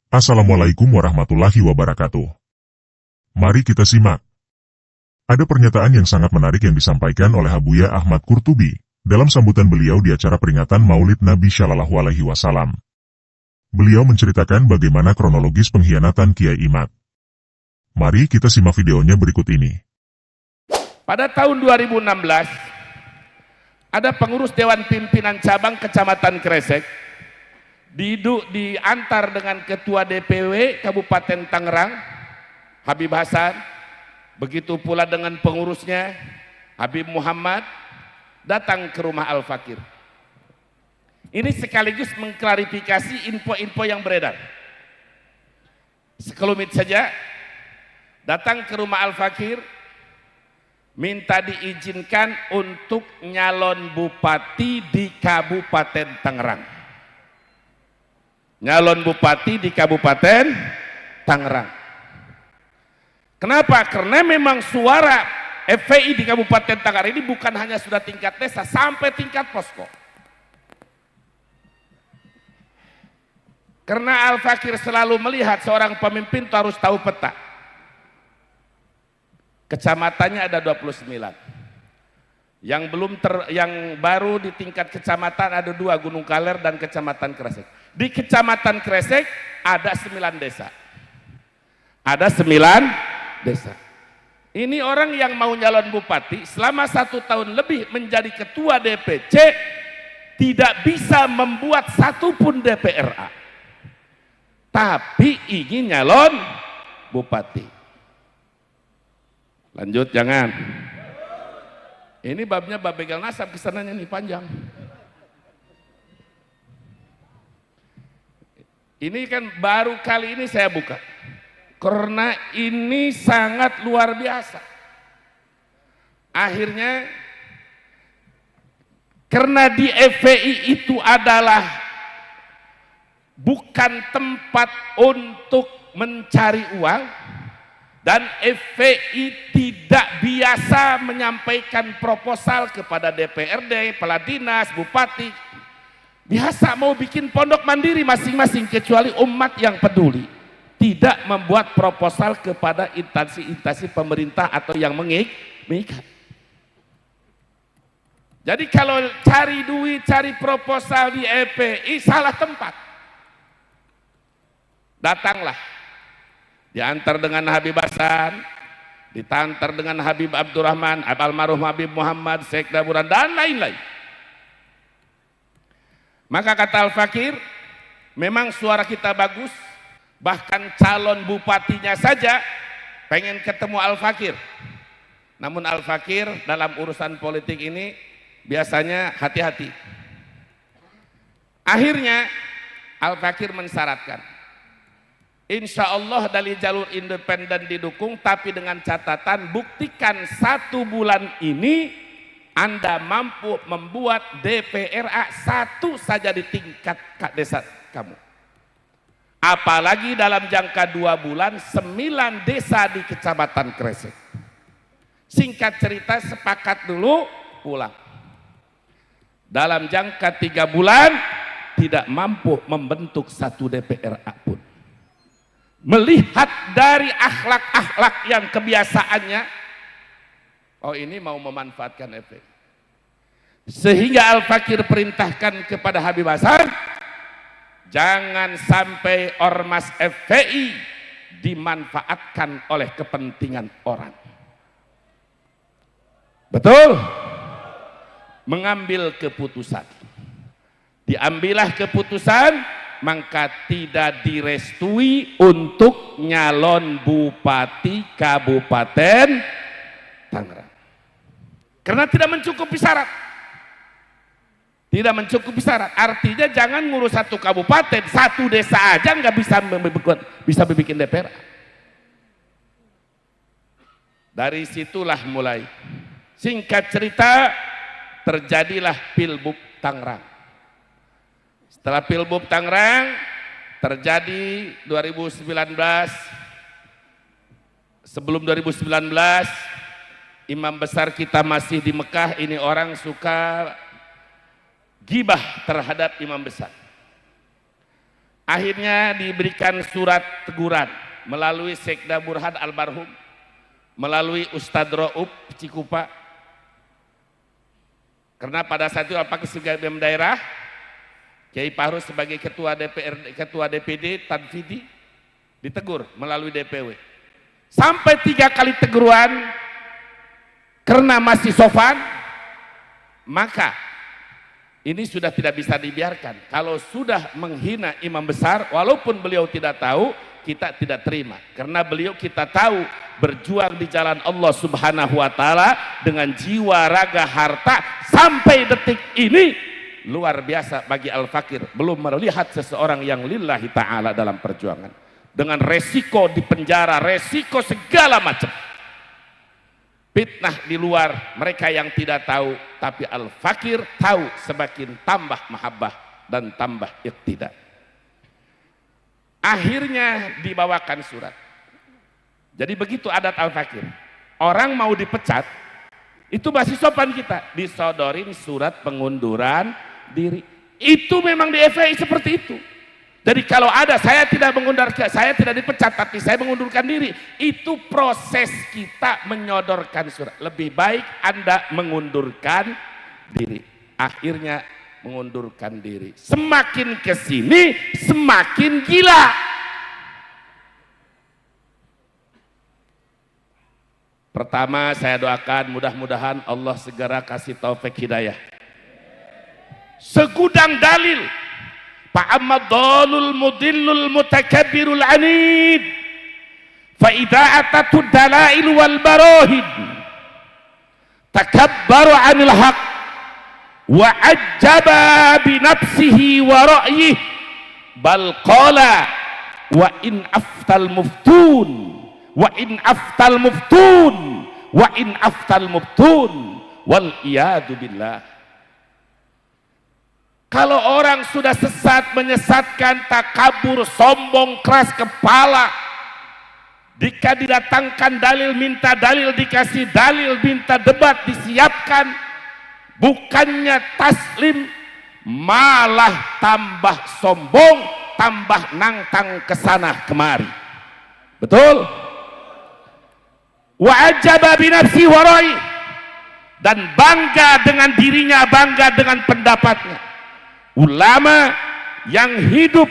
Assalamualaikum warahmatullahi wabarakatuh. Mari kita simak. Ada pernyataan yang sangat menarik yang disampaikan oleh Habuya Ahmad Qurtubi dalam sambutan beliau di acara peringatan Maulid Nabi Shallallahu Alaihi Wasallam. Beliau menceritakan bagaimana kronologis pengkhianatan Kiai Imad. Mari kita simak videonya berikut ini. Pada tahun 2016, ada pengurus Dewan Pimpinan Cabang Kecamatan Kresek diantar dengan Ketua DPW Kabupaten Tangerang, Habib Hasan, begitu pula dengan pengurusnya, Habib Muhammad, datang ke rumah Al-Fakir. Ini sekaligus mengklarifikasi info-info yang beredar. Sekelumit saja, datang ke rumah Al-Fakir, minta diizinkan untuk nyalon bupati di Kabupaten Tangerang. Nyalon bupati di Kabupaten Tangerang. Kenapa? Karena memang suara FPI di Kabupaten Tangerang ini bukan hanya sudah tingkat desa, sampai tingkat posko. Karena Al-Fakir selalu melihat seorang pemimpin itu harus tahu peta. Kecamatannya ada 29. Yang baru di tingkat kecamatan ada 2, Gunung Kaler dan Kecamatan Kresek. Di Kecamatan Kresek ada 9 desa. Ada 9 desa. Ini orang yang mau nyalon bupati selama 1 tahun lebih menjadi ketua DPC tidak bisa membuat satupun DPRA. Tapi ingin nyalon bupati. Lanjut, jangan. Ini babnya bab begal nasab, kesananya nih panjang. Ini kan baru kali ini saya buka. Karena ini sangat luar biasa. Akhirnya, karena di FPI itu adalah bukan tempat untuk mencari uang, dan FPI tidak biasa menyampaikan proposal kepada DPRD, kepala dinas, bupati. Biasa mau bikin pondok mandiri masing-masing, kecuali umat yang peduli. Tidak membuat proposal kepada instansi-instansi pemerintah atau yang mengikat. Jadi kalau cari duit, cari proposal di FPI, salah tempat. Datanglah. Diantar dengan Habib Hasan, ditantar dengan Habib Abdurrahman, almarhum Habib Muhammad, Syekh Daburan, dan lain-lain. Maka kata Al-Fakir, memang suara kita bagus, bahkan calon bupatinya saja pengen ketemu Al-Fakir. Namun Al-Fakir dalam urusan politik ini biasanya hati-hati. Akhirnya Al-Fakir mensyaratkan, insya Allah dari jalur independen didukung, tapi dengan catatan buktikan 1 bulan ini Anda mampu membuat DPRA 1 saja di tingkat desa kamu. Apalagi dalam jangka 2 bulan 9 desa di Kecamatan Kresek. Singkat cerita, sepakat dulu, pulang. Dalam jangka 3 bulan tidak mampu membentuk 1 DPRA pun. Melihat dari akhlak-akhlak yang kebiasaannya, oh ini mau memanfaatkan efek. Sehingga Al-Fakir perintahkan kepada Habib Hasan, jangan sampai ormas FPI dimanfaatkan oleh kepentingan orang. Betul? Mengambil keputusan. Diambillah keputusan, maka tidak direstui untuk nyalon bupati Kabupaten Tangerang. Karena tidak mencukupi syarat. Tidak mencukupi syarat. Artinya jangan ngurus 1 kabupaten, 1 desa aja nggak bisa bikin DPR. Dari situlah mulai. Singkat cerita, terjadilah Pilbub Tangerang. Setelah Pilbub Tangerang terjadi 2019, sebelum 2019 imam besar kita masih di Mekah, ini orang suka gibah terhadap imam besar. Akhirnya diberikan surat teguran melalui Sekda Burhan almarhum, melalui Ustadz Ra'ub Cikupa. Karena pada saat itu Al-Fakir sebagai BEM daerah, Kiai Fahrus sebagai ketua DPRD, ketua DPD Tanfidi ditegur melalui DPW. Sampai 3 kali teguran karena masih sofan, maka ini sudah tidak bisa dibiarkan. Kalau sudah menghina imam besar, walaupun beliau tidak tahu, kita tidak terima. Karena beliau kita tahu berjuang di jalan Allah Subhanahu wa Ta'ala dengan jiwa, raga, harta sampai detik ini luar biasa bagi Al-Fakir. Belum melihat seseorang yang lillahi ta'ala dalam perjuangan. Dengan resiko di penjara, resiko segala macam. Fitnah di luar, mereka yang tidak tahu, tapi Al-Fakir tahu, semakin tambah mahabbah dan tambah iqtidah. Akhirnya dibawakan surat. Jadi begitu adat Al-Fakir. Orang mau dipecat, itu masih sopan kita, disodorin surat pengunduran diri. Itu memang di FPI seperti itu. Jadi kalau ada saya tidak mengundurkan, saya tidak dipecat tapi saya mengundurkan diri, itu proses kita menyodorkan surat. Lebih baik Anda mengundurkan diri. Akhirnya mengundurkan diri. Semakin kesini semakin gila. Pertama saya doakan mudah-mudahan Allah segera kasih taufik hidayah. Segudang dalil. Fa'amad dalul mudillul mutakabbirul anid fa'idha atatu dalail wal barahid takabbaru anil haq wa ajjaba binafsihi wa ra'yih bal qala wa in aftal muftun wa in aftal muftun wa in aftal muftun wal iyadu billah. Kalau orang sudah sesat, menyesatkan, takabur, sombong, keras kepala, jika didatangkan dalil, minta dalil, dikasih dalil, minta debat, disiapkan, bukannya taslim, malah tambah sombong, tambah nangtang kesana kemari. Betul? Wa ajaba binafsi warai, dan bangga dengan dirinya, bangga dengan pendapatnya. Ulama yang hidup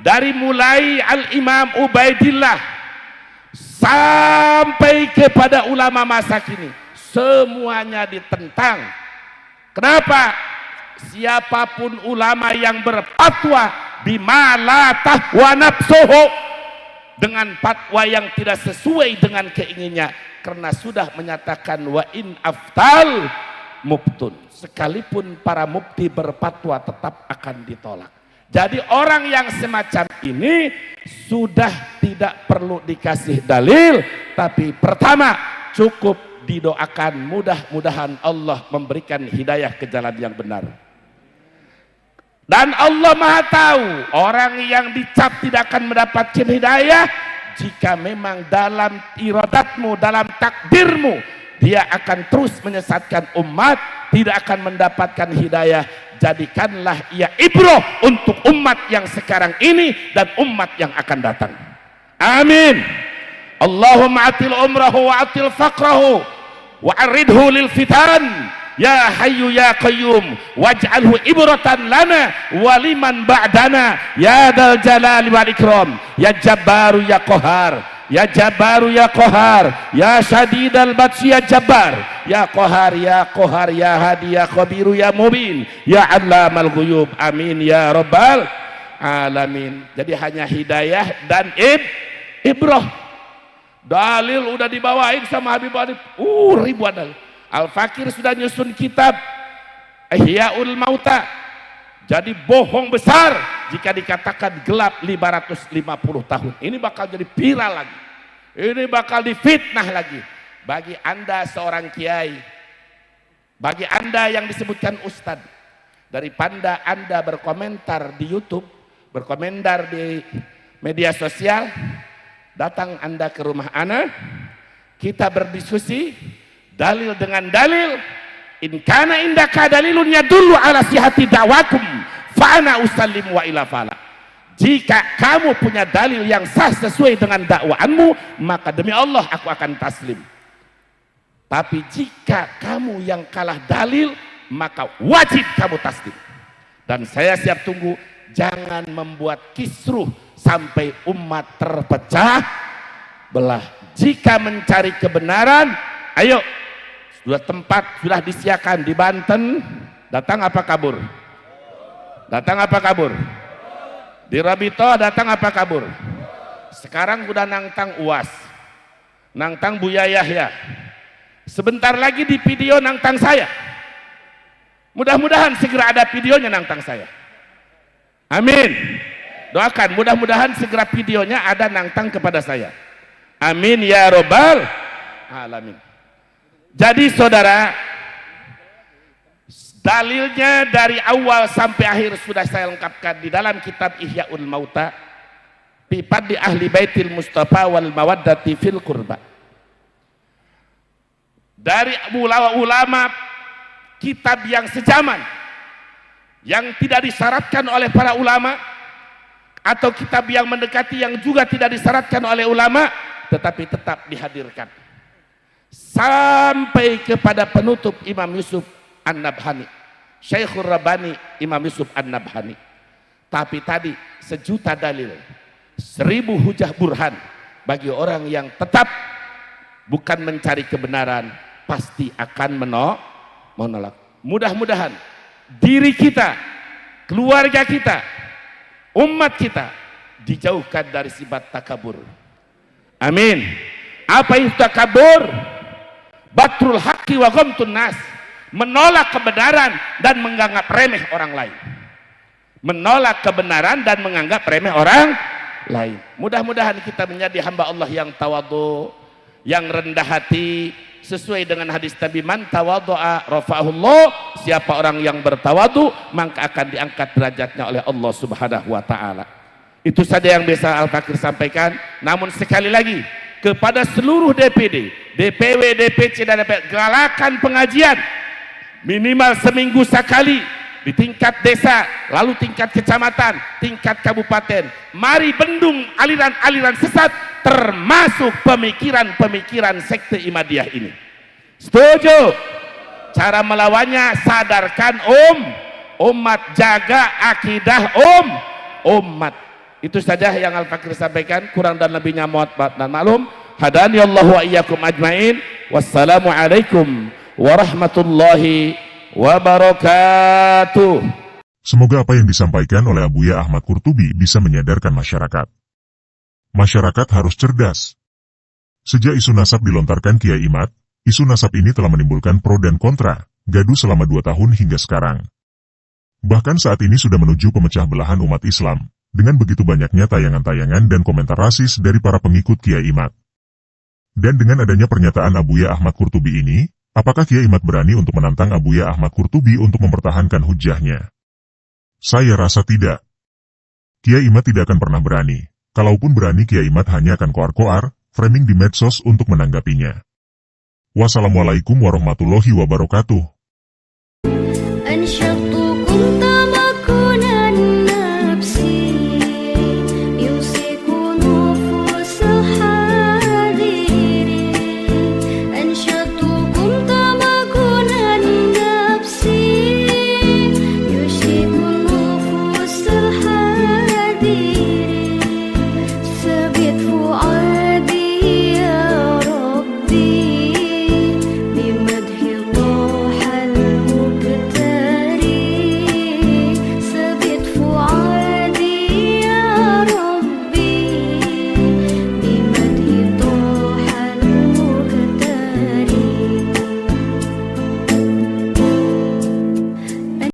dari mulai Al-Imam Ubaidillah sampai kepada ulama masa kini, semuanya ditentang. Kenapa? Siapapun ulama yang berfatwa bima la tahwa nafsuhu, dengan fatwa yang tidak sesuai dengan keinginannya, karena sudah menyatakan wa in aftal muftun, sekalipun para mufti berfatwa tetap akan ditolak. Jadi orang yang semacam ini sudah tidak perlu dikasih dalil, tapi pertama cukup didoakan, mudah-mudahan Allah memberikan hidayah ke jalan yang benar. Dan Allah Maha tahu orang yang dicap tidak akan mendapatkan hidayah jika memang dalam iradatmu, dalam takdirmu dia akan terus menyesatkan umat, tidak akan mendapatkan hidayah. Jadikanlah ia ibrah untuk umat yang sekarang ini dan umat yang akan datang. Amin. Allahumma atil umrahu wa atil faqrahu wa aridhu lil fitan. Ya hayyu ya qayyum waj'alhu ibratan lana wa liman ba'dana ya dzal jalali wal ikram ya jabbaru ya qahar. Ya Jabbaru ya Qahar, ya Syadidal Batsi ya Jabbar, ya Qahar ya Qahar, ya Hadi ya Khabiru ya Mubin, ya Allamal Ghuyub, amin ya Rabbal Alamin. Jadi hanya hidayah dan ibrah. Dalil udah dibawain sama Habib Hanif, ribuan dalil. Al-Fakir sudah nyusun kitab Ihyaul Mauta. Jadi bohong besar jika dikatakan gelap 550 tahun. Ini bakal jadi viral lagi. Ini bakal difitnah lagi. Bagi Anda seorang kiai, bagi Anda yang disebutkan ustadz, daripada Anda berkomentar di YouTube, berkomentar di media sosial, datang Anda ke rumah Ana, kita berdiskusi dalil dengan dalil. In kana indaka dalilun yadullu ala sihhati da'wakum fa ana usallim wa ila fala. Jika kamu punya dalil yang sah sesuai dengan dakwaanmu, maka demi Allah aku akan taslim. Tapi jika kamu yang kalah dalil, maka wajib kamu taslim. Dan saya siap tunggu. Jangan membuat kisruh sampai umat terpecah belah. Jika mencari kebenaran, ayo, sudah tempat sudah disiapkan di Banten. Datang apa kabur? Datang apa kabur? Di Rabito datang apa kabur? Sekarang udah nangtang UAS, nangtang Buya Yahya. Sebentar lagi di video nangtang saya. Mudah-mudahan segera ada videonya nangtang saya. Amin. Doakan mudah-mudahan segera videonya ada nangtang kepada saya. Amin ya robbal alamin. Jadi saudara, dalilnya dari awal sampai akhir sudah saya lengkapkan di dalam kitab Ihyaul Mauta fi fadli ahli baitil Mustafa wal mawaddati fil qurba. Dari ulama kitab yang sejaman, yang tidak disyaratkan oleh para ulama, atau kitab yang mendekati yang juga tidak disyaratkan oleh ulama tetapi tetap dihadirkan, sampai kepada penutup Imam Yusuf An-Nabhani, Syekhul Rabbani Imam Yusuf An-Nabhani. Tapi tadi 1.000 dalil, 1.000 hujah burhan bagi orang yang tetap bukan mencari kebenaran, pasti akan menolak. Mudah-mudahan diri kita, keluarga kita, umat kita dijauhkan dari sifat takabur. Amin. Apa itu takabur? Batrul haqqi wa ghamtun nas, menolak kebenaran dan menganggap remeh orang lain. Menolak kebenaran dan menganggap remeh orang lain. Mudah-mudahan kita menjadi hamba Allah yang tawadhu, yang rendah hati, sesuai dengan hadis Nabi, man tawadhu'a rafa'ahullah, siapa orang yang bertawadhu maka akan diangkat derajatnya oleh Allah Subhanahu wa taala. Itu saja yang bisa Al-Fakir sampaikan. Namun sekali lagi kepada seluruh DPD, DPW, DPC dan DPR, galakan pengajian minimal seminggu sekali di tingkat desa, lalu tingkat kecamatan, tingkat kabupaten. Mari bendung aliran-aliran sesat, termasuk pemikiran-pemikiran sekte Ihmadiyah ini. Setuju? Cara melawannya, sadarkan umat, jaga akidah umat. Itu saja yang Al-Fakir sampaikan, kurang dan lebihnya mohon maaf dan maklum. Hadani Allah wa iyyakum ajmain. Wassalamualaikum warahmatullahi wabarakatuh. Semoga apa yang disampaikan oleh Abuya Ahmad Qurtubi bisa menyadarkan masyarakat. Masyarakat harus cerdas. Sejak isu nasab dilontarkan Kiai Imad, isu nasab ini telah menimbulkan pro dan kontra, gaduh selama 2 tahun hingga sekarang. Bahkan saat ini sudah menuju pemecah belahan umat Islam, dengan begitu banyaknya tayangan-tayangan dan komentar rasis dari para pengikut Kiai Imad. Dan dengan adanya pernyataan Abuya Ahmad Qurtubi ini, apakah Kiai Imad berani untuk menantang Abuya Ahmad Qurtubi untuk mempertahankan hujahnya? Saya rasa tidak. Kiai Imad tidak akan pernah berani. Kalaupun berani, Kiai Imad hanya akan koar-koar, framing di medsos untuk menanggapinya. Wassalamualaikum warahmatullahi wabarakatuh.